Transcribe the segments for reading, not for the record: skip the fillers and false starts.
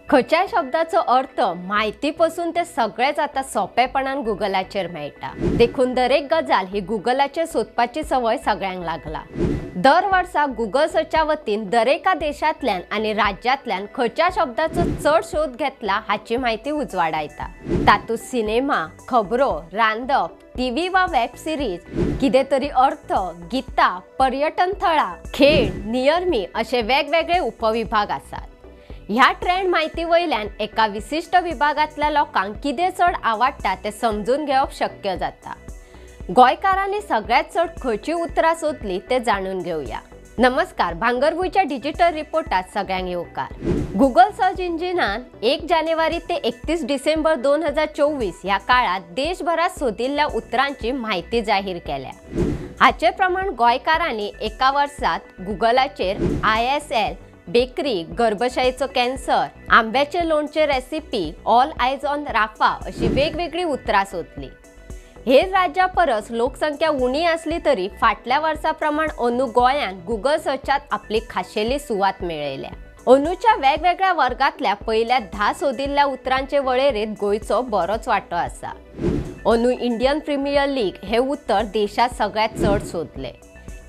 खंयच्याय शब्दाचो अर्थ माहितीपासून ते सगळेच आता सोपेपणान गुगलाचेर मेळटा। देखून दरेक गजाल ही गुगलाचेर सोदपाची सवय सगळ्यांक लागला। दर वर्सा गुगल सर्चा वतीन दरेका देशांतल्यान आनी राज्यांतल्यान खंयच्या शब्दाचो चड शोध घेतला हाची माहिती उजवाडा येता। तातूंत सिनेमा, खबरो, रांदप, टीव्ही वा वेब सिरीज, कितें तरी अर्थ, गीता, पर्यटन थळां, खेळ, नियर्मी असे वेगवेगळे उपविभाग आसात। ह्या ट्रेंड माहिती वयल्यान एका विशिष्ट विभागातल्या लोकांक कितें चड आवडटा ते समजून घेवप शक्य जाता। गोंयकारांनी सगळ्यात चड खंयची उतरां सोदली ते जाणून घेवया। नमस्कार, भांगरभूंयच्या डिजिटल रिपोर्टात सगळ्यांक येवकार। गुगल सर्च इंजिनान 1 जानेवारी ते 31 डिसेंबर 2024 ह्या काळात देशभरात सोदिल्ल्या उतरांची माहिती जाहीर केल्या। हाचे प्रमाण गोंयकारांनी एका वर्सात गुगलाचेर ISL, बेकरी, गर्भशयेचो कॅन्सर, आंब्याचे लोणचे रेसिपी, ऑल आयज ऑन राफा अशी वेगवेगळी उतरां सोदली। हेर राज्यां परस लोकसंख्या उणी असली तरी फाटल्या वर्सा प्रमाण अंदू गोंयान गुगल सर्चात आपली खाशेली सुवात मेळयल्या। अंदूच्या वेगवेगळ्या वर्गातल्या पहिल्या 10 सोदिल्ल्या उतरांचे वळेरेंत गोंयचो बरोच वांटो आसा। अंदू इंडियन प्रीमियर लीग हे उतर देशात सगळ्यात चड सोदले।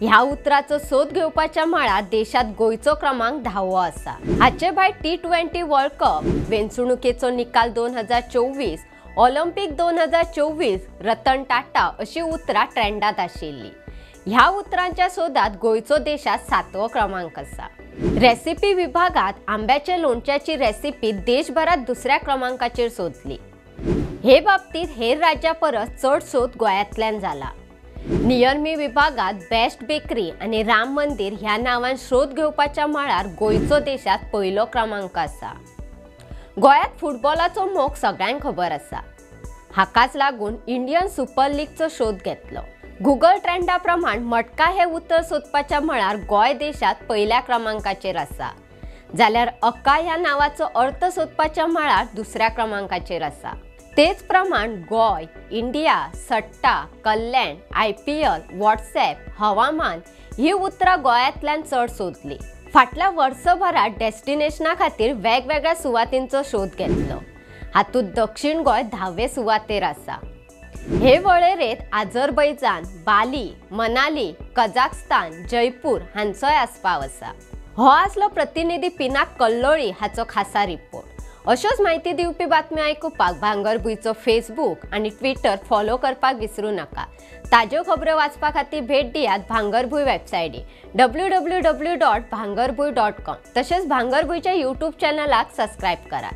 ह्या उतराचो सोद घेवपाच्या मळार देशात गोंयचो क्रमांक 10वो आसा। हाचे भायर T20 वर्ल्ड कप, वेंचणुकेचो निकाल 2024, ऑलिंपिक 2024, रतन टाटा अशी उतरां ट्रेंडात आशिल्ली। ह्या उतरांच्या सोदात गोंयचो देशात 7वो क्रमांक आसा। रेसिपी विभागात आंब्याचे लोणच्याची रेसिपी देशभरात दुसऱ्या क्रमांकाचेर सोदली। हे बाबतीत हेर राज्यां परस चड सोद गोंयांतल्यान जाला। नियर्मी विभागात बेस्ट बेकरी आणि राम मंदिर ह्या नावान शोध घेवपाच्या मळार गोंयचो देशात पयलो क्रमांक आसा। गोंयांत फुटबॉलाचो मोग सगळ्यांक खबर आसा। हाकाच लागून इंडियन सुपर लीगचो शोध घेतलो। गुगल ट्रेंडा प्रमाण मटका हे उतर सोदपाच्या मळार गोंय देशात पहिल्या क्रमांकाचेर आसा, जाल्यार अक्का ह्या नावाचो अर्थ सोदपाच्या मळार दुसऱ्या क्रमांकाचेर आसा। तेच प्रमाण गोय, इंडिया, सट्टा, कल्याण, IPL, व्हॉट्सॲप, हवामान ही उतरां गोंयांतल्यान चड सोदली। फाटल्या वर्सभरात डेस्टिनेशना खातीर वेगवेगळ्या सुवातींचो शोध घेतलो। हातूंत दक्षिण गोंय 10वे सुवातेर आसा। हे वळेरेंत अझरबैजान, बाली, मनाली, कझाकस्तान, जयपूर हांचोय आस्पाव आसा। हो आसलो प्रतिनिधी पिनाक कल्लोळी हाचो खासा रिपोर्ट। अशोच माहिती दिवपी बातम्यो आयकुपाक भांगरभूंयचो फेसबुक आणि ट्विटर फॉलो करपाक विसरू नका। ताज्यो खबरो वाचपा खातीर भेट दियात भांगरभूंय वेबसायटी www.bhangarbuy.com। तशेंच भांगरभूंयच्या YouTube चॅनलाक सबस्क्रायब करात।